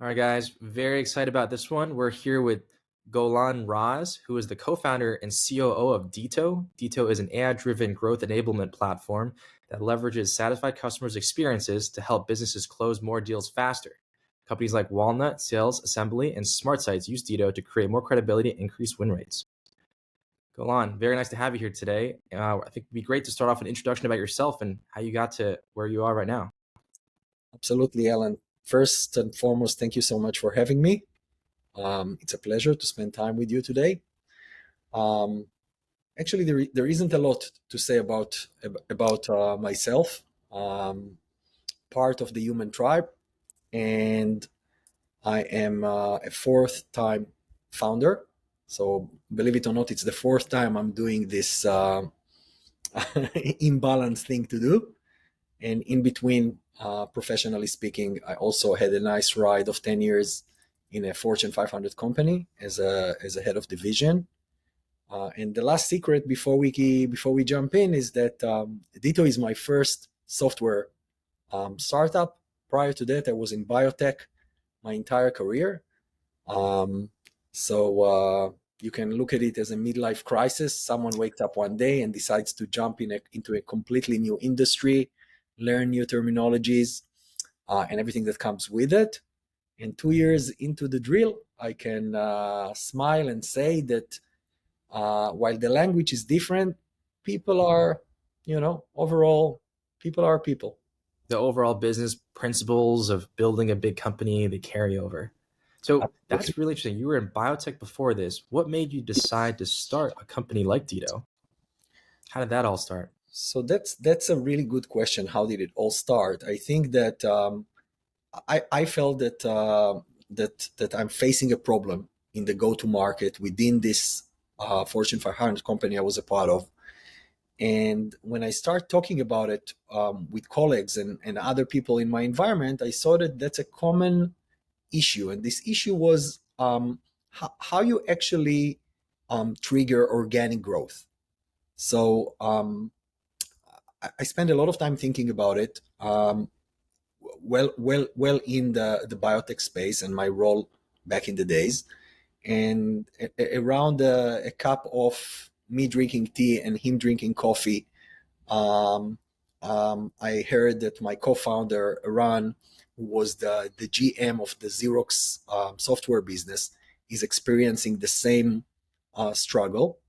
All right, guys, very excited about this one. We're here with Golan Raz, who is the co-founder and COO of Deeto. Deeto is an AI-driven growth enablement platform that leverages satisfied customers' experiences to help businesses close more deals faster. Companies like Walnut, Sales, Assembly, and SmartSites use Deeto to create more credibility and increase win rates. Golan, very nice to have you here today. I think it'd be great to start off with an introduction about yourself and how you got to where you are right now. Absolutely, Alan. First and foremost, thank you so much for having me. It's a pleasure to spend time with you today. Um, Actually, there isn't a lot to say about myself. Part of the human tribe, and I am a fourth-time founder. So, believe it or not, it's the fourth time I'm doing this imbalance thing to do. And in between, professionally speaking, I also had a nice ride of 10 years in a Fortune 500 company as a head of division. And the last secret before we jump in is that Deeto is my first software startup. Prior to that, I was in biotech my entire career. So you can look at it as a midlife crisis. Someone wakes up one day and decides to jump into a completely new industry, learn new terminologies, and everything that comes with it. And 2 years into the drill, I can smile and say that while the language is different, people are, overall, people are people. The overall business principles of building a big company, they carry over. So Absolutely. that's really interesting. You were in biotech before this. What made you decide to start a company like Deeto? How did that all start? So that's a really good question. How did it all start? I think that I felt that I'm facing a problem in the go-to market within this Fortune 500 company I was a part of. And when I start talking about it with colleagues and other people in my environment, I saw that that's a common issue. And this issue was how you actually trigger organic growth. So I spent a lot of time thinking about it. Well in the biotech space and my role back in the days, and around a cup of me drinking tea and him drinking coffee, I heard that my co-founder Ran, who was the GM of the Xerox software business, is experiencing the same struggle.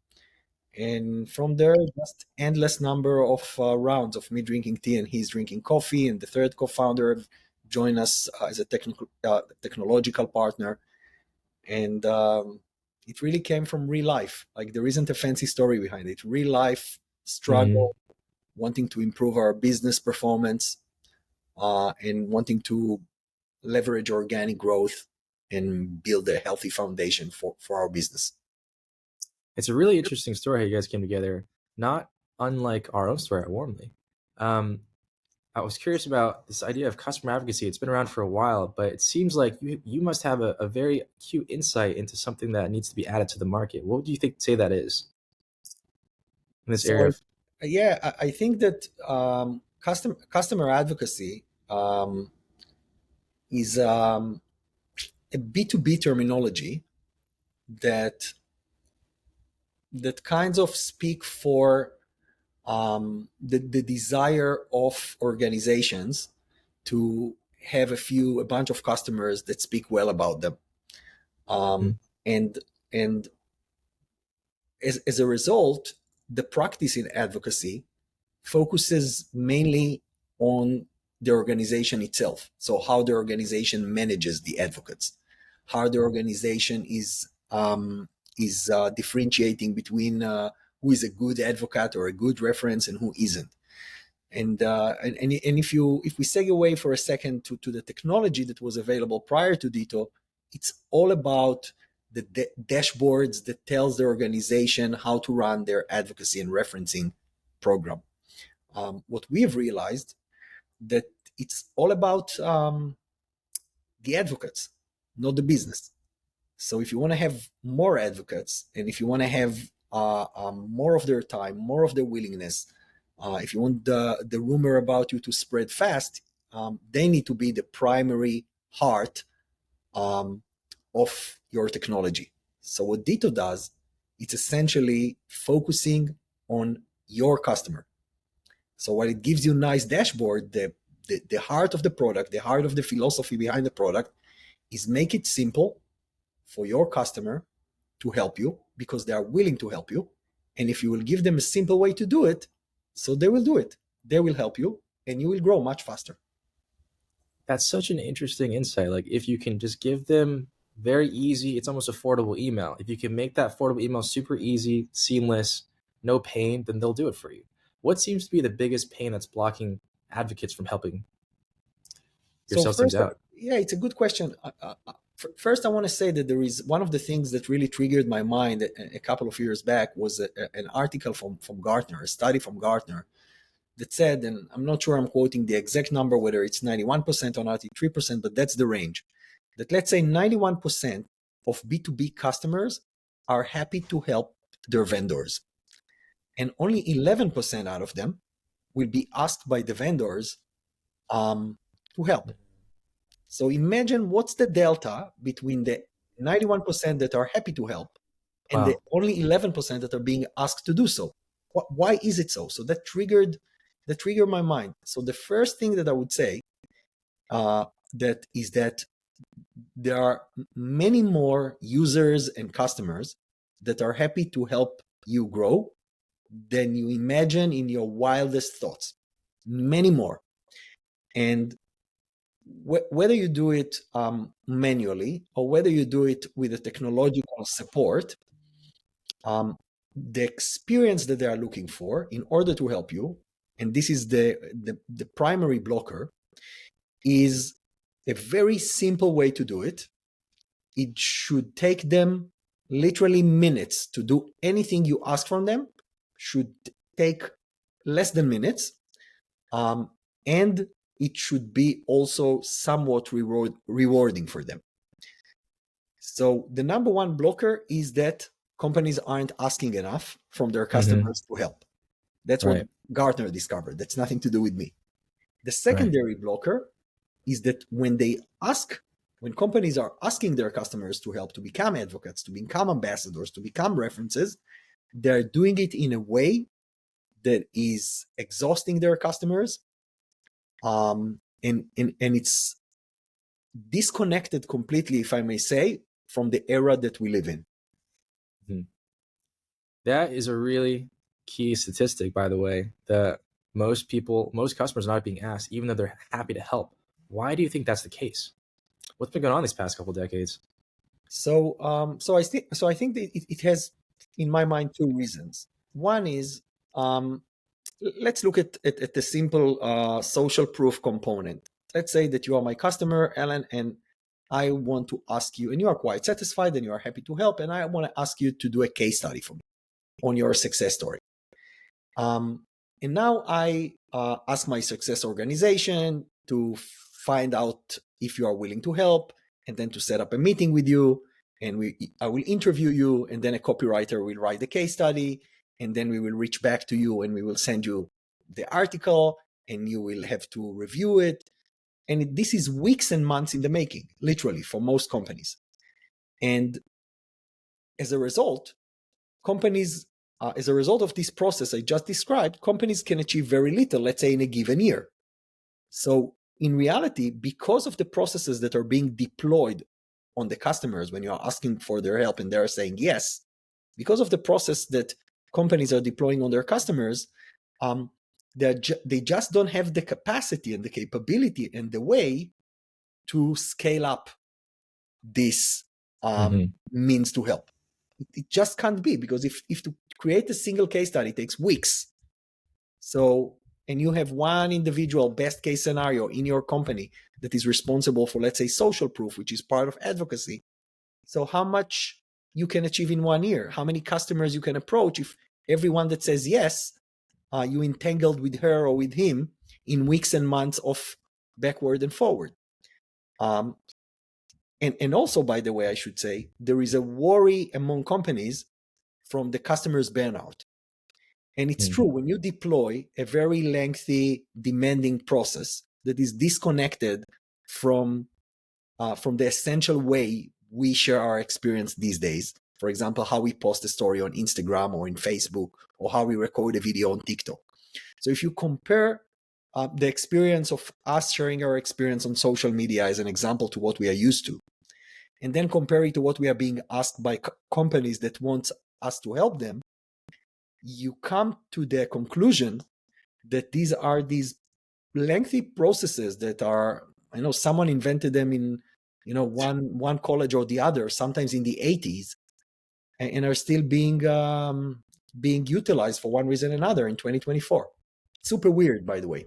And from there, just endless number of rounds of me drinking tea and he's drinking coffee. And the third co-founder joined us as a technological partner. And it really came from real life. Like there isn't a fancy story behind it. Real life struggle, wanting to improve our business performance, and wanting to leverage organic growth and build a healthy foundation for our business. It's a really interesting story how you guys came together, not unlike our own story at Warmly. Um, I was curious about this idea of customer advocacy. It's been around for a while, but it seems like you must have a very acute insight into something that needs to be added to the market. What do you say that is in this area So of? yeah, I think that customer advocacy is a B2B terminology that kinds of speak for the desire of organizations to have a bunch of customers that speak well about them, Mhm. and as a result, the practice in advocacy focuses mainly on the organization itself. So how the organization manages the advocates, how the organization is differentiating between who is a good advocate or a good reference and who isn't. And if we segue away for a second to the technology that was available prior to Deeto, it's all about the dashboards that tells the organization how to run their advocacy and referencing program. What we've realized that it's all about the advocates, not the business. So if you want to have more advocates, and if you want to have more of their time, more of their willingness, if you want the rumor about you to spread fast, they need to be the primary heart of your technology. So what Deeto does, it's essentially focusing on your customer. So while it gives you a nice dashboard, the heart of the product, the heart of the philosophy behind the product is make it simple for your customer to help you because they are willing to help you. And if you will give them a simple way to do it, so they will do it. They will help you and you will grow much faster. That's such an interesting insight. Like if you can just give them very easy, it's almost affordable email. If you can make that affordable email super easy, seamless, no pain, then they'll do it for you. What seems to be the biggest pain that's blocking advocates from helping your So sales teams first, out? yeah, it's a good question. First, I want to say that there is one of the things that really triggered my mind a couple of years back was an article from Gartner, a study from Gartner that said, and I'm not sure I'm quoting the exact number, whether it's 91% or 93%, but that's the range, that let's say 91% of B2B customers are happy to help their vendors. And only 11% out of them will be asked by the vendors to help. So imagine what's the delta between the 91% that are happy to help and the Wow. only 11% that are being asked to do so. Why is it so? So that triggered my mind. So the first thing that I would say that is that there are many more users and customers that are happy to help you grow than you imagine in your wildest thoughts. Many more. And whether you do it manually or whether you do it with a technological support, the experience that they are looking for in order to help you, and this is the primary blocker, is a very simple way to do it. It should take them literally minutes to do anything you ask from them, should take less than minutes, and it should be also somewhat rewarding for them. So the number one blocker is that companies aren't asking enough from their customers to help. That's what Right. Gartner discovered. That's nothing to do with me. The Right. secondary blocker is that when companies are asking their customers to help, to become advocates, to become ambassadors, to become references, they're doing it in a way that is exhausting their customers, and it's disconnected completely, if I may say, from the era that we live in. Mhm. That is a really key statistic, by the way, that most customers are not being asked, even though they're happy to help. Why do you think that's the case? What's been going on these past couple decades? So I think that it has, in my mind, two reasons. One is, let's look at the simple social proof component. Let's say that you are my customer, Alan, and I want to ask you, and you are quite satisfied and you are happy to help, and I want to ask you to do a case study for me on your success story. And now I ask my success organization to find out if you are willing to help, and then to set up a meeting with you. And I will interview you, and then a copywriter will write the case study, and then we will reach back to you and we will send you the article, and you will have to review it. And this is weeks and months in the making, literally, for most companies. And as a result, as a result of this process I just described, companies can achieve very little, let's say in a given year. So in reality, because of the processes that are being deployed on the customers when you are asking for their help and they're saying yes, because of the process that companies are deploying on their customers, they just don't have the capacity and the capability and the way to scale up this Mhm. means to help. It just can't be, because if to create a single case study takes weeks, so, and you have one individual best case scenario in your company that is responsible for, let's say, social proof, which is part of advocacy. So how much you can achieve in 1 year, how many customers you can approach if everyone that says yes, you entangled with her or with him in weeks and months of backward and forward. And also, by the way, I should say, there is a worry among companies from the customer's burnout. And it's Mhm. true, when you deploy a very lengthy, demanding process that is disconnected from from the essential way we share our experience these days. For example, how we post a story on Instagram or in Facebook, or how we record a video on TikTok. So if you compare the experience of us sharing our experience on social media as an example to what we are used to, and then compare it to what we are being asked by companies that want us to help them, you come to the conclusion that these are these lengthy processes that are, someone invented them in, one college or the other, sometimes in the 80s, and are still being utilized for one reason or another in 2024. Super weird, by the way.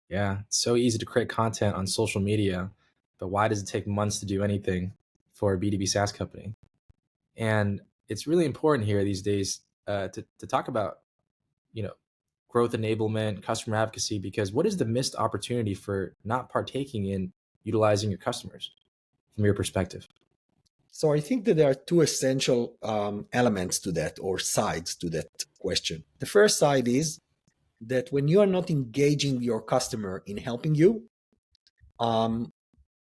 Yeah, it's so easy to create content on social media, but why does it take months to do anything for a B2B SaaS company? And it's really important here these days to talk about, you know, growth enablement, customer advocacy, because what is the missed opportunity for not partaking in utilizing your customers from your perspective? So I think that there are two essential elements to that, or sides to that question. The first side is that when you are not engaging your customer in helping you, um,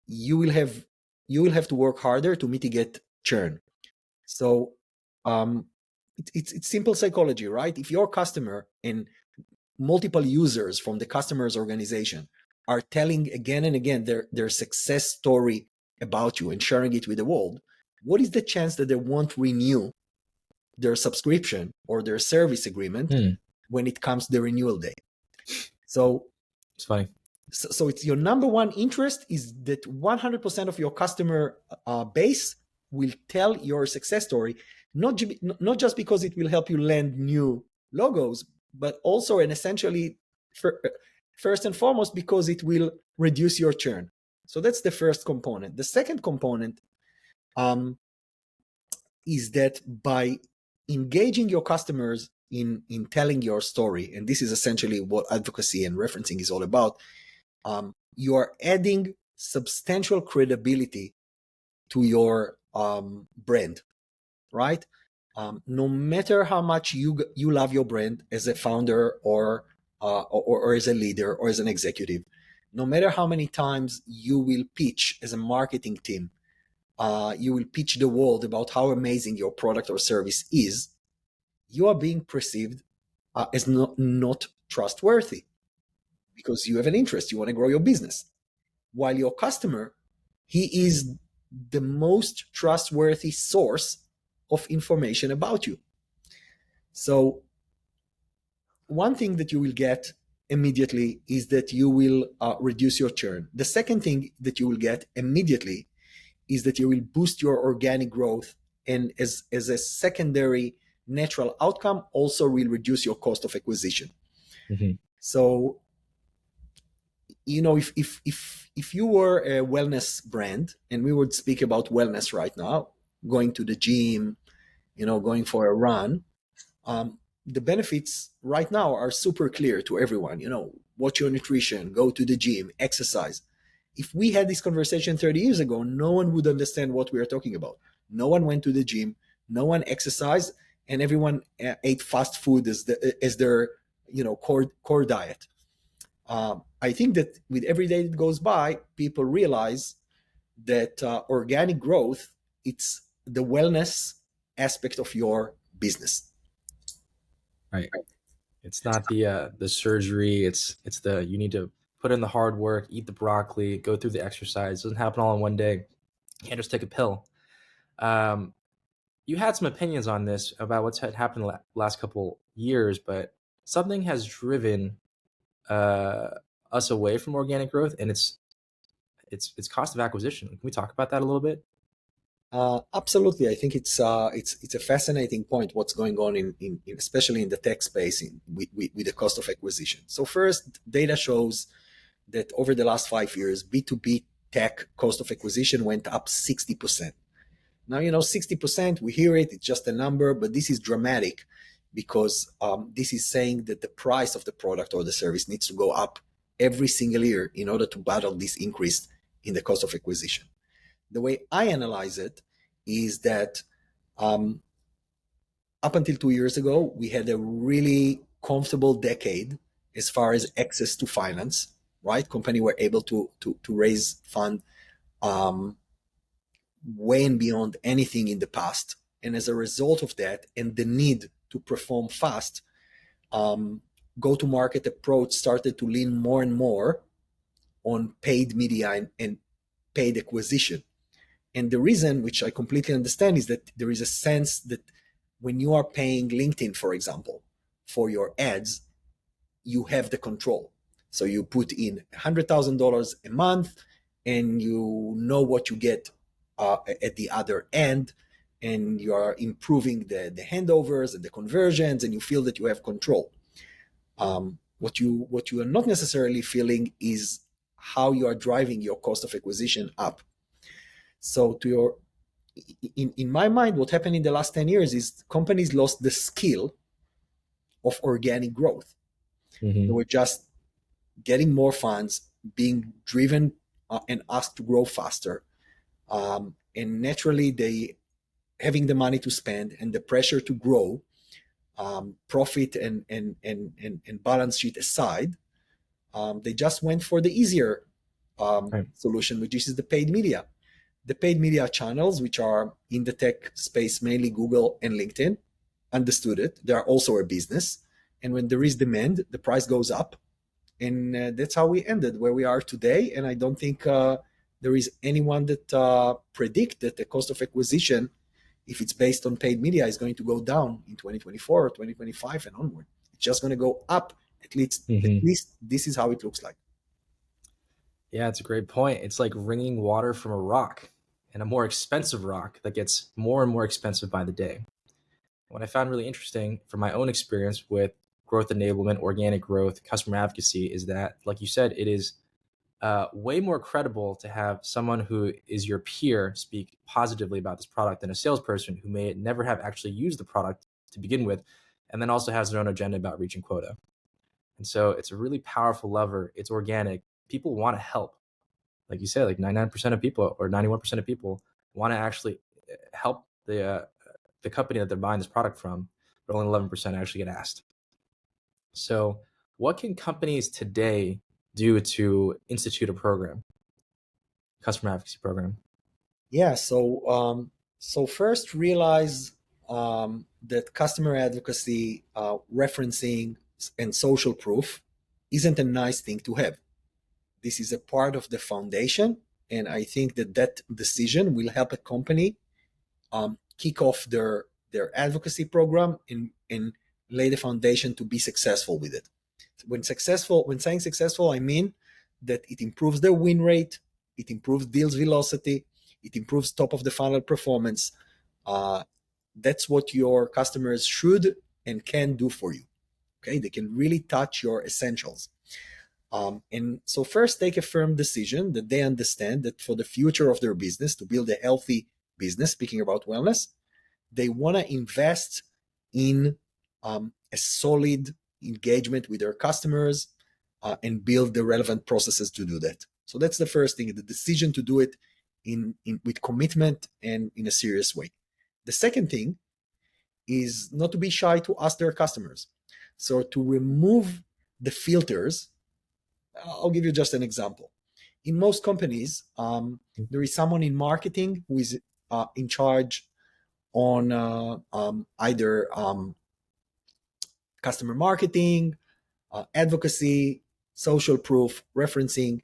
you will have to work harder to mitigate churn. So it's simple psychology, right? If your customer and multiple users from the customer's organization are telling again and again their success story about you and sharing it with the world, what is the chance that they won't renew their subscription or their service agreement when it comes to the renewal day? So It's funny. So it's your number one interest is that 100% of your customer base will tell your success story, not just because it will help you land new logos, but also and essentially first and foremost because it will reduce your churn. So that's the first component. The second component is that by engaging your customers in telling your story, and this is essentially what advocacy and referencing is all about, you are adding substantial credibility to your brand, right? No matter how much you love your brand as a founder or as a leader or as an executive, no matter how many times you will pitch as a marketing team, you will pitch the world about how amazing your product or service is, you are being perceived as not trustworthy because you have an interest, you want to grow your business. While your customer, he is the most trustworthy source of information about you. So one thing that you will get immediately is that you will reduce your churn. The second thing that you will get immediately is that you will boost your organic growth, and as a secondary natural outcome also will reduce your cost of acquisition. So if you were a wellness brand, and we would speak about wellness right now, going to the gym, going for a run, the benefits right now are super clear to everyone. Watch your nutrition, go to the gym, exercise. If we had this conversation 30 years ago, no one would understand what we are talking about. No one went to the gym, no one exercised, and everyone ate fast food as their core diet. I think that with every day that goes by, people realize that organic growth, it's the wellness aspect of your business. Right. It's not the surgery. It's the you need to put in the hard work, eat the broccoli, go through the exercise. It doesn't happen all in one day. You can't just take a pill. Um, you had some opinions on this about what's happened the last couple years, but something has driven uh, us away from organic growth, and it's cost of acquisition. Can we talk about that a little bit? Absolutely, I think it's a fascinating point. What's going on in especially in the tech space with the cost of acquisition. So first, data shows that over the last 5 years, B2B tech cost of acquisition went up 60%. Now 60%. We hear it; it's just a number, but this is dramatic because this is saying that the price of the product or the service needs to go up every single year in order to battle this increase in the cost of acquisition. The way I analyze it is that up until 2 years ago, we had a really comfortable decade as far as access to finance, right? Companies were able to raise fund um, way and beyond anything in the past. And as a result of that, and the need to perform fast, go-to-market approach started to lean more and more on paid media and paid acquisition. And the reason, which I completely understand, is that there is a sense that when you are paying LinkedIn, for example, for your ads, you have the control. So you put in $100,000 a month, and you know what you get at the other end, and you are improving the handovers and the conversions, and you feel that you have control. What you are not necessarily feeling is how you are driving your cost of acquisition up. So in my mind, what happened in the last 10 years is companies lost the skill of organic growth. They Mm-hmm. were just getting more funds, being driven and asked to grow faster. And naturally, they having the money to spend and the pressure to grow, profit and balance sheet aside, they just went for the easier Right. solution, which is the paid media. The paid media channels, which are in the tech space, mainly Google and LinkedIn, understood it. They are also a business. And when there is demand, the price goes up. And that's how we ended where we are today. And I don't think there is anyone that predict that the cost of acquisition, if it's based on paid media, is going to go down in 2024 or 2025 and onward. It's just going to go up. At Mm-hmm. least this is how it looks like. Yeah, it's a great point. It's like wringing water from a rock, and a more expensive rock that gets more and more expensive by the day. What I found really interesting from my own experience with growth enablement, organic growth, customer advocacy is that, like you said, it is way more credible to have someone who is your peer speak positively about this product than a salesperson who may never have actually used the product to begin with, and then also has their own agenda about reaching quota. And so it's a really powerful lever. It's organic. People want to help. Like you said, like 99% of people or 91% of people want to actually help the company that they're buying this product from, but only 11% actually get asked. So what can companies today do to institute a program, customer advocacy program? Yeah. So first realize that customer advocacy, referencing, and social proof isn't a nice thing to have. This is a part of the foundation, and I think that that decision will help a company kick off their advocacy program and lay the foundation to be successful with it. When saying successful, I mean that it improves their win rate, it improves deals velocity, it improves top of the funnel performance. Uh, that's what your customers should and can do for you. Okay, they can really touch your essentials. And so first take a firm decision that they understand that for the future of their business, to build a healthy business, speaking about wellness, they want to invest in a solid engagement with their customers and build the relevant processes to do that. So that's the first thing, the decision to do it with commitment and in a serious way. The second thing is not to be shy to ask their customers. So to remove the filters, I'll give you just an example. In most companies, there is someone in marketing who is in charge on either customer marketing, advocacy, social proof, referencing.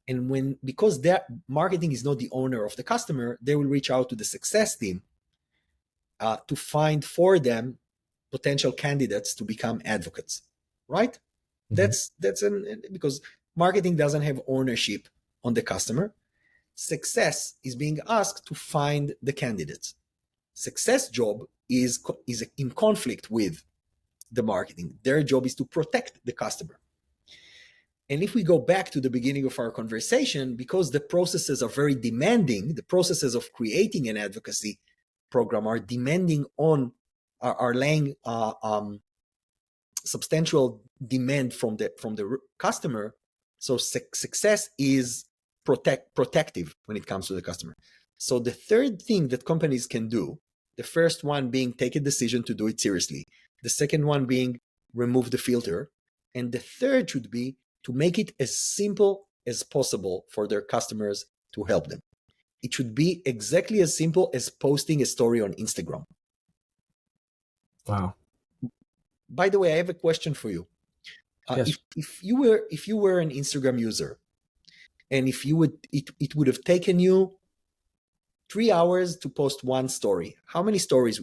And because that marketing is not the owner of the customer, they will reach out to the success team to find for them potential candidates to become advocates, right? Mm-hmm. Because marketing doesn't have ownership on the customer. Success is being asked to find the candidates. Success job is in conflict with the marketing. Their job is to protect the customer. And if we go back to the beginning of our conversation, because the processes are very demanding, the processes of creating an advocacy program are demanding are laying substantial demand from the customer. So success is protective when it comes to the customer. So the third thing that companies can do, the first one being take a decision to do it seriously, the second one being remove the filter, and the third should be to make it as simple as possible for their customers to help them. it should be exactly as simple as posting a story on Instagram. Wow. By the way, I have a question for you. Yes. If you were an Instagram user, and if you would it would have taken you 3 hours to post one story, how many stories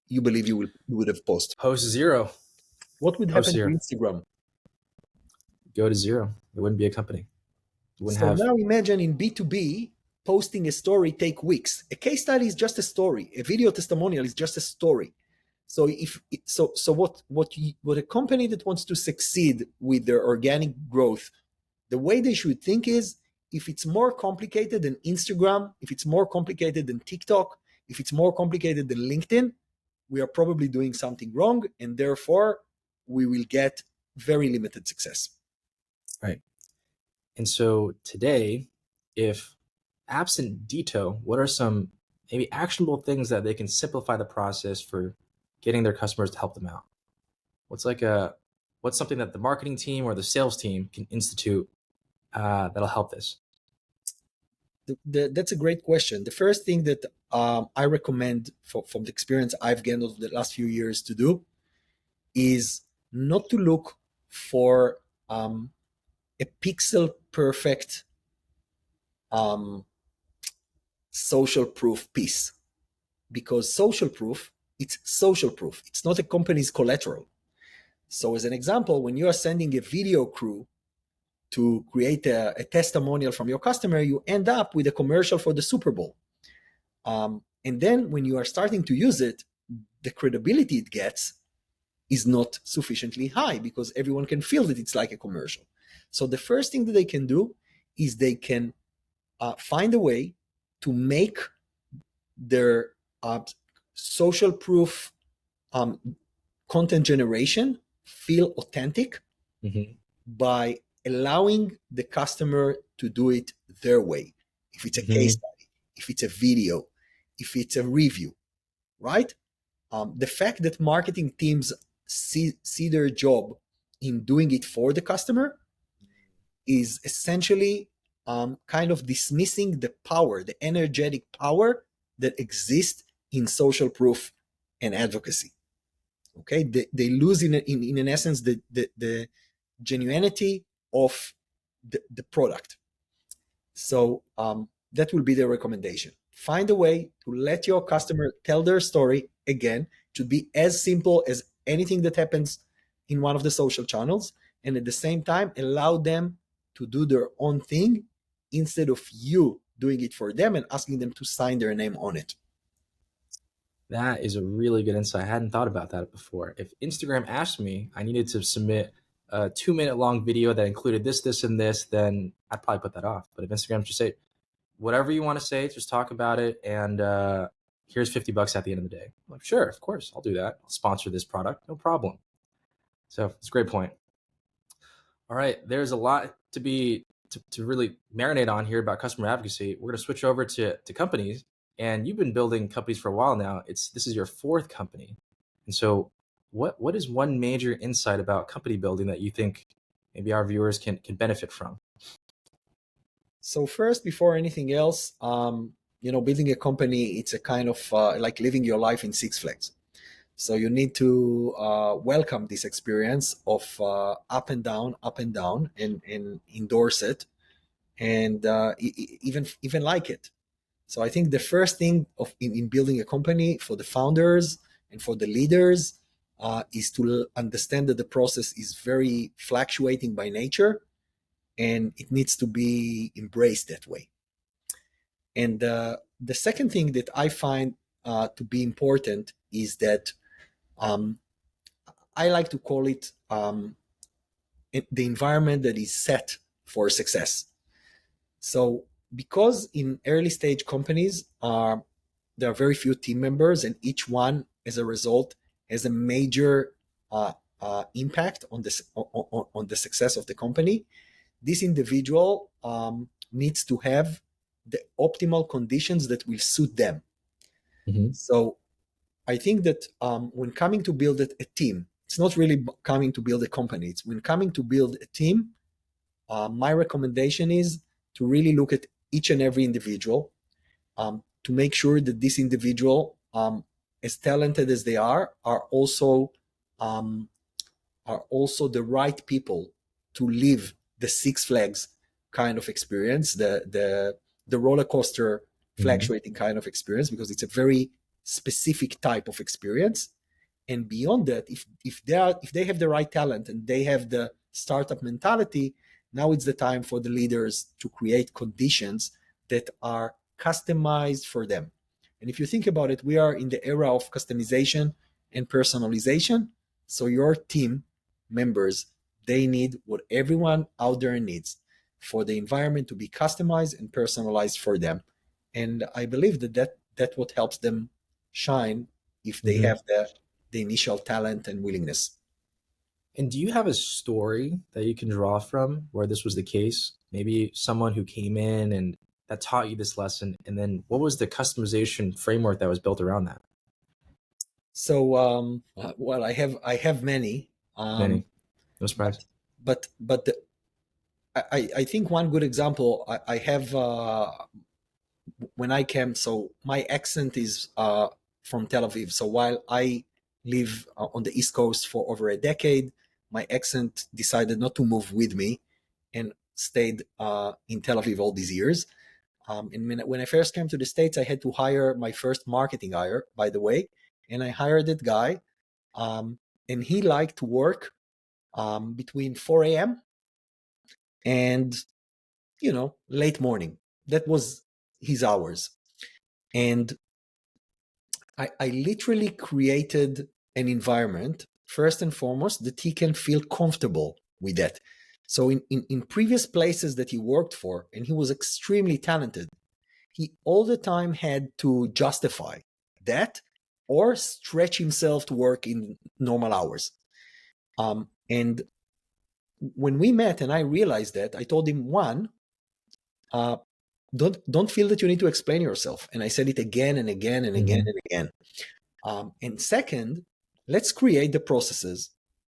you believe you would have posted? Post zero. What would Post happen to zero. Instagram? Go to zero. It wouldn't be a company. It wouldn't So have. now imagine in B2B, posting a story take weeks. A case study is just a story. A video testimonial is just a story. So what a company that wants to succeed with their organic growth, the way they should think is, if it's more complicated than Instagram, if it's more complicated than TikTok, if it's more complicated than LinkedIn, we are probably doing something wrong, and therefore we will get very limited success. Right. And so today, if absent Deeto, what are some maybe actionable things that they can simplify the process for getting their customers to help them out? What's something that the marketing team or the sales team can institute that'll help this? That's a great question. The first thing that I recommend from the experience I've gained over the last few years to do is not to look for a pixel perfect social proof piece, because social proof, it's social proof. It's not a company's collateral. So as an example, when you are sending a video crew to create a testimonial from your customer, you end up with a commercial for the Super Bowl. And then when you are starting to use it, the credibility it gets is not sufficiently high because everyone can feel that it's like a commercial. So the first thing that they can do is they can find a way to make their social proof content generation feel authentic by allowing the customer to do it their way. If it's a case study, if it's a video, if it's a review, right? The fact that marketing teams see their job in doing it for the customer is essentially kind of dismissing the power, the energetic power that exists in social proof and advocacy. Okay, they lose in an essence the genuinity of the product. So that will be the recommendation. Find a way to let your customer tell their story. Again, it should be as simple as anything that happens in one of the social channels, and at the same time allow them to do their own thing instead of you doing it for them and asking them to sign their name on it. That is a really good insight. I hadn't thought about that before. If Instagram asked me I needed to submit a 2-minute long video that included this, and this, then I'd probably put that off. But if Instagram just say, whatever you want to say, just talk about it, and here's $50 at the end of the day. I'm like, sure, of course, I'll do that. I'll sponsor this product, no problem. So it's a great point. All right, there's a lot to really marinate on here about customer advocacy. We're going to switch over to companies, and you've been building companies for a while now. This is your 4th company, and so what is one major insight about company building that you think maybe our viewers can benefit from? So first, before anything else, building a company, it's a kind of like living your life in Six Flags. So you need to welcome this experience of up and down, and endorse it, and even like it. So I think the first thing in building a company for the founders and for the leaders is to understand that the process is very fluctuating by nature, and it needs to be embraced that way. And the second thing that I find to be important is that I like to call it the environment that is set for success. So because in early stage companies, there are very few team members, and each one, as a result, has a major impact on the success of the company. This individual needs to have the optimal conditions that will suit them. So I think that when coming to build a team, it's not really coming to build a company. It's when coming to build a team, my recommendation is to really look at each and every individual, to make sure that this individual, as talented as they are also the right people to live the Six Flags kind of experience, the roller coaster fluctuating kind of experience, because it's a very specific type of experience. And beyond that, if they have the right talent and they have the startup mentality, now it's the time for the leaders to create conditions that are customized for them. And if you think about it, we are in the era of customization and personalization. So your team members, they need what everyone out there needs for the environment to be customized and personalized for them. And I believe that what helps them shine if they have the initial talent and willingness. And do you have a story that you can draw from where this was the case? Maybe someone who came in and that taught you this lesson, and then what was the customization framework that was built around that? So, well, I have many, Many, no but surprise. I think one good example I have when I came. So my accent is from Tel Aviv. So while I live on the East Coast for over a decade, my accent decided not to move with me and stayed in Tel Aviv all these years. And when I first came to the States, I had to hire my first marketing hire, by the way. And I hired that guy, and he liked to work between 4 a.m. and, late morning. That was his hours. And I literally created an environment, first and foremost, that he can feel comfortable with that. So in previous places that he worked for, and he was extremely talented, he all the time had to justify that or stretch himself to work in normal hours. And when we met and I realized that, I told him, one, don't feel that you need to explain yourself. And I said it again and again and again and again. And second, let's create the processes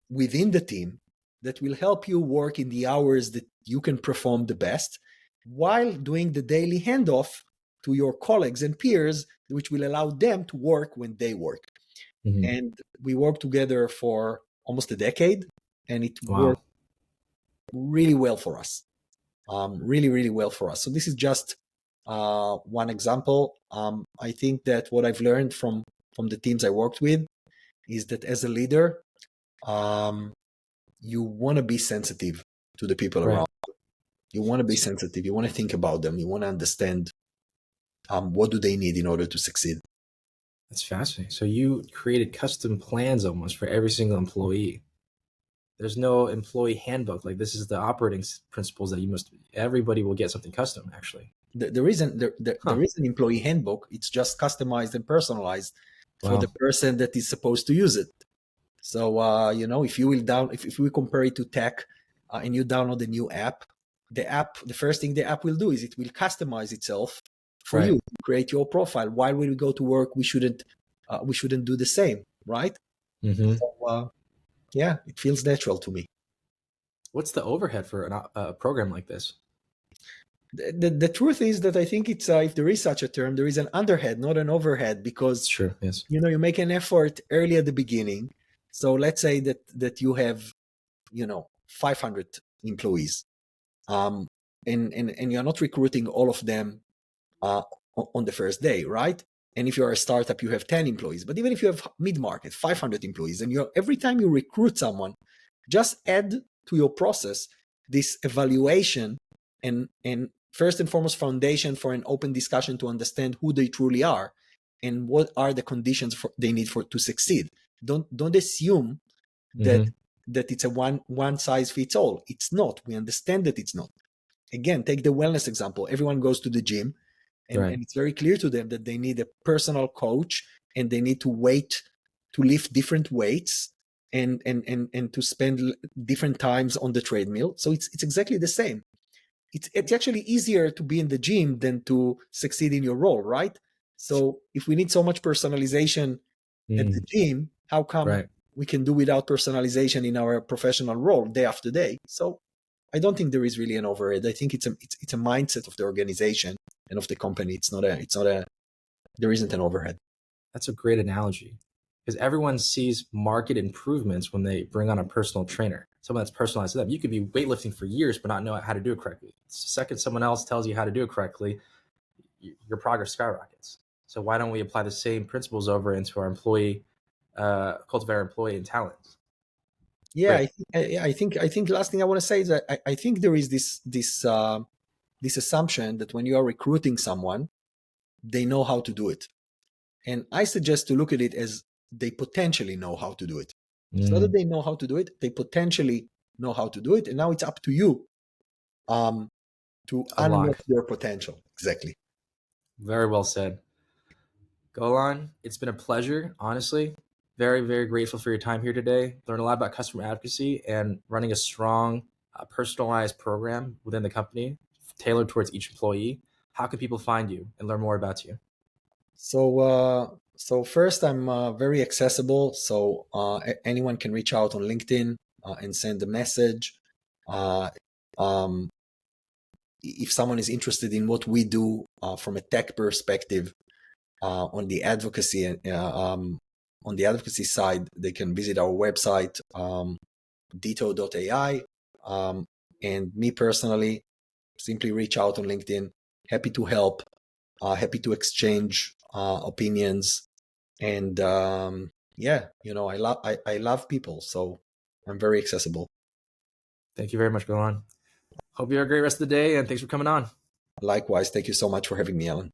within the team that will help you work in the hours that you can perform the best, while doing the daily handoff to your colleagues and peers, which will allow them to work when they work. And we worked together for almost a decade, and it worked really well for us. Really, really well for us. So this is just one example. I think that what I've learned from the teams I worked with is that as a leader, you want to be sensitive to the people around. You want to be sensitive. You want to think about them. You want to understand what do they need in order to succeed. That's fascinating. So you created custom plans almost for every single employee. There's no employee handbook. Like, this is the operating principles that everybody will get something custom, actually. There isn't an employee handbook. It's just customized and personalized for the person that is supposed to use it. So, if we compare it to tech, and you download a new app, the first thing the app will do is it will customize itself for you, create your profile. While we go to work, we shouldn't do the same, right? So, yeah, it feels natural to me. What's the overhead for a program like this? The truth is that I think it's if there is such a term, there is an underhead, not an overhead, because sure, yes, you make an effort early at the beginning. So let's say that you have 500 employees, and you're not recruiting all of them on the first day, right? And if you're a startup, you have 10 employees. But even if you have mid-market, 500 employees, and every time you recruit someone, just add to your process this evaluation and first and foremost foundation for an open discussion to understand who they truly are and what are the conditions they need to succeed. Don't assume that it's a one size fits all. It's not. We understand that it's not. Again, take the wellness example. Everyone goes to the gym, and it's very clear to them that they need a personal coach, and they need to lift different weights and to spend different times on the treadmill. So it's exactly the same. It's actually easier to be in the gym than to succeed in your role, right? So if we need so much personalization at the gym, how come we can do without personalization in our professional role day after day? So I don't think there is really an overhead. I think it's a mindset of the organization and of the company. There isn't an overhead. That's a great analogy because everyone sees market improvements when they bring on a personal trainer, someone that's personalized to them. You could be weightlifting for years but not know how to do it correctly. The second someone else tells you how to do it correctly, your progress skyrockets. So why don't we apply the same principles over into our cultivate our employee and talents? Yeah, Great. I think the last thing I want to say is that I think there is this assumption that when you are recruiting someone, they know how to do it. And I suggest to look at it as they potentially know how to do it. It's not that they know how to do it, they potentially know how to do it. And now it's up to you to unlock Unlock. their potential. Exactly. Very well said. Golan, it's been a pleasure, honestly. Very, very grateful for your time here today. Learned a lot about customer advocacy and running a strong, personalized program within the company tailored towards each employee. How can people find you and learn more about you? So first, I'm very accessible. So anyone can reach out on LinkedIn and send a message. Uh, um, if someone is interested in what we do from a tech perspective on the advocacy on the advocacy side, they can visit our website, Deeto.ai. And me personally, simply reach out on LinkedIn. Happy to help. Happy to exchange opinions. And yeah, I love people, so I'm very accessible. Thank you very much, Golan. Hope you have a great rest of the day, and thanks for coming on. Likewise, thank you so much for having me, Alan.